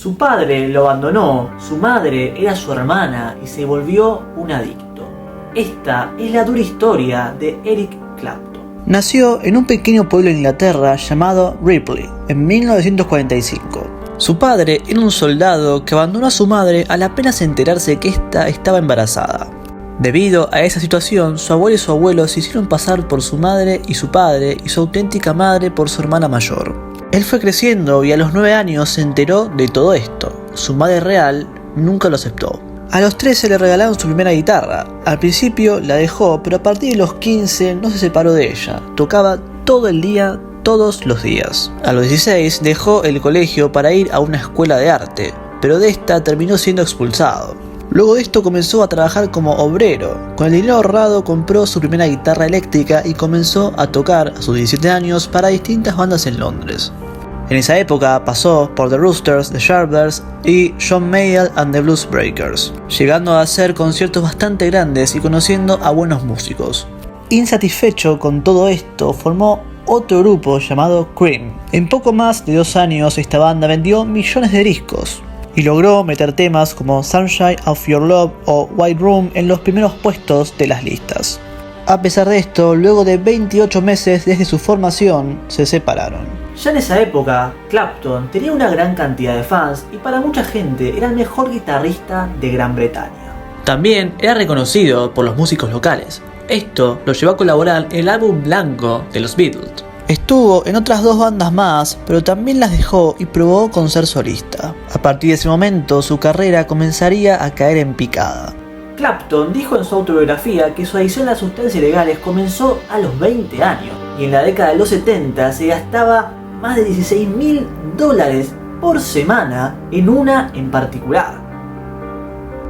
Su padre lo abandonó, su madre era su hermana y se volvió un adicto. Esta es la dura historia de Eric Clapton. Nació en un pequeño pueblo de Inglaterra llamado Ripley en 1945. Su padre era un soldado que abandonó a su madre al apenas enterarse que ésta estaba embarazada. Debido a esa situación, su abuelo y su abuelo se hicieron pasar por su madre y su padre y su auténtica madre por su hermana mayor. Él fue creciendo y a los 9 años se enteró de todo esto. Su madre real nunca lo aceptó. A los 13 le regalaron su primera guitarra. Al principio la dejó, pero a partir de los 15 no se separó de ella. Tocaba todo el día, todos los días. A los 16 dejó el colegio para ir a una escuela de arte, pero de esta terminó siendo expulsado. Luego de esto comenzó a trabajar como obrero. Con el dinero ahorrado compró su primera guitarra eléctrica y comenzó a tocar a sus 17 años para distintas bandas en Londres. En esa época pasó por The Roosters, The Yardbirds y John Mayall and the Blues Breakers, llegando a hacer conciertos bastante grandes y conociendo a buenos músicos. Insatisfecho con todo esto, formó otro grupo llamado Cream. En poco más de 2 años esta banda vendió millones de discos y logró meter temas como Sunshine of Your Love o White Room en los primeros puestos de las listas. A pesar de esto, luego de 28 meses desde su formación, se separaron. Ya en esa época, Clapton tenía una gran cantidad de fans y para mucha gente era el mejor guitarrista de Gran Bretaña. También era reconocido por los músicos locales. Esto lo llevó a colaborar en el álbum blanco de los Beatles. Estuvo en otras 2 bandas más, pero también las dejó y probó con ser solista. A partir de ese momento, su carrera comenzaría a caer en picada. Clapton dijo en su autobiografía que su adicción a las sustancias ilegales comenzó a los 20 años y en la década de los 70 se gastaba más de $16.000 por semana en una en particular.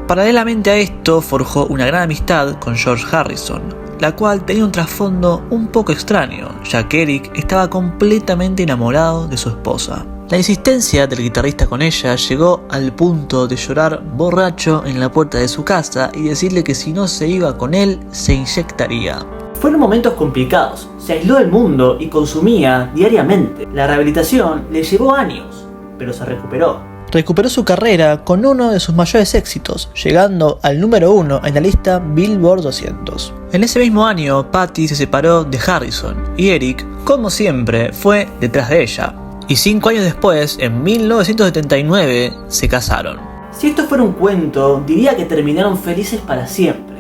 Paralelamente a esto, forjó una gran amistad con George Harrison, la cual tenía un trasfondo un poco extraño, ya que Eric estaba completamente enamorado de su esposa. La insistencia del guitarrista con ella llegó al punto de llorar borracho en la puerta de su casa y decirle que si no se iba con él, se inyectaría. Fueron momentos complicados, se aisló del mundo y consumía diariamente. La rehabilitación le llevó años, pero se recuperó. Recuperó su carrera con uno de sus mayores éxitos, llegando al número 1 en la lista Billboard 200. En ese mismo año, Patty se separó de Harrison y Eric, como siempre, fue detrás de ella. Y 5 años después, en 1979, se casaron. Si esto fuera un cuento, diría que terminaron felices para siempre.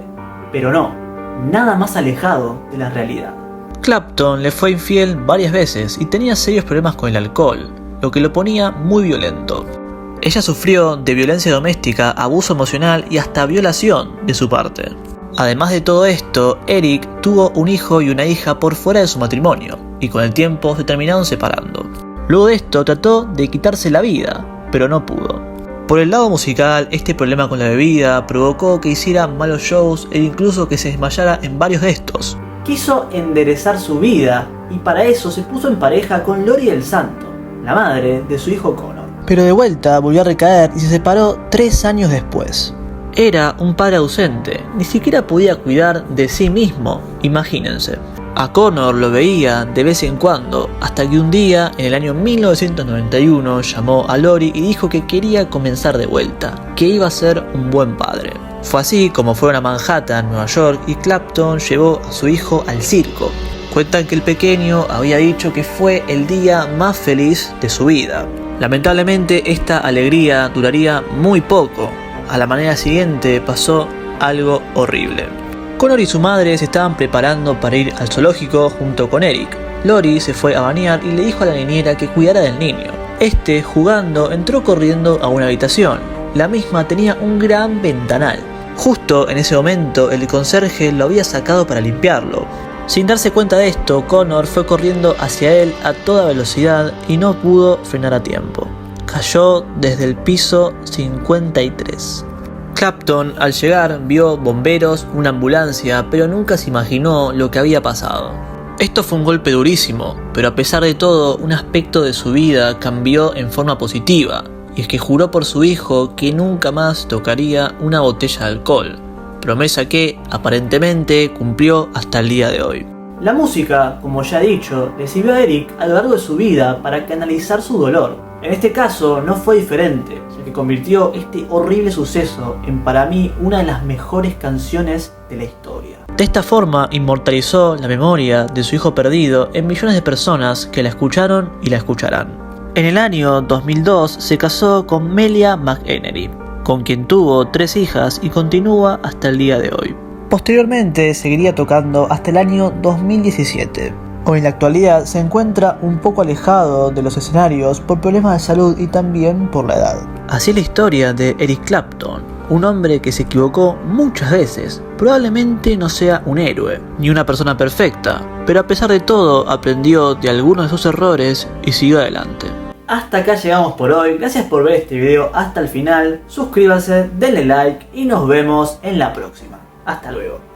Pero no, nada más alejado de la realidad. Clapton le fue infiel varias veces y tenía serios problemas con el alcohol, lo que lo ponía muy violento. Ella sufrió de violencia doméstica, abuso emocional y hasta violación de su parte. Además de todo esto, Eric tuvo un hijo y una hija por fuera de su matrimonio, y con el tiempo se terminaron separando. Luego de esto trató de quitarse la vida, pero no pudo. Por el lado musical, este problema con la bebida provocó que hiciera malos shows e incluso que se desmayara en varios de estos. Quiso enderezar su vida y para eso se puso en pareja con Lori del Santo, la madre de su hijo Connor. Pero de vuelta volvió a recaer y se separó 3 años después. Era un padre ausente, ni siquiera podía cuidar de sí mismo, imagínense. A Connor lo veía de vez en cuando, hasta que un día, en el año 1991, llamó a Lori y dijo que quería comenzar de vuelta, que iba a ser un buen padre. Fue así como fueron a Manhattan, Nueva York, y Clapton llevó a su hijo al circo. Cuentan que el pequeño había dicho que fue el día más feliz de su vida. Lamentablemente, esta alegría duraría muy poco. A la mañana siguiente pasó algo horrible. Connor y su madre se estaban preparando para ir al zoológico junto con Eric. Lori se fue a bañar y le dijo a la niñera que cuidara del niño. Este, jugando, entró corriendo a una habitación. La misma tenía un gran ventanal. Justo en ese momento, el conserje lo había sacado para limpiarlo. Sin darse cuenta de esto, Connor fue corriendo hacia él a toda velocidad y no pudo frenar a tiempo. Cayó desde el piso 53. Clapton, al llegar, vio bomberos, una ambulancia, pero nunca se imaginó lo que había pasado. Esto fue un golpe durísimo, pero a pesar de todo, un aspecto de su vida cambió en forma positiva, y es que juró por su hijo que nunca más tocaría una botella de alcohol, promesa que, aparentemente, cumplió hasta el día de hoy. La música, como ya he dicho, le sirvió a Eric a lo largo de su vida para canalizar su dolor. En este caso no fue diferente, ya que convirtió este horrible suceso en, para mí, una de las mejores canciones de la historia. De esta forma inmortalizó la memoria de su hijo perdido en millones de personas que la escucharon y la escucharán. En el año 2002 se casó con Melia McEnery, con quien tuvo 3 hijas y continúa hasta el día de hoy. Posteriormente seguiría tocando hasta el año 2017. Hoy en la actualidad se encuentra un poco alejado de los escenarios por problemas de salud y también por la edad. Así es la historia de Eric Clapton, un hombre que se equivocó muchas veces. Probablemente no sea un héroe, ni una persona perfecta, pero a pesar de todo aprendió de algunos de sus errores y siguió adelante. Hasta acá llegamos por hoy, gracias por ver este video hasta el final, suscríbanse, denle like y nos vemos en la próxima. Hasta luego.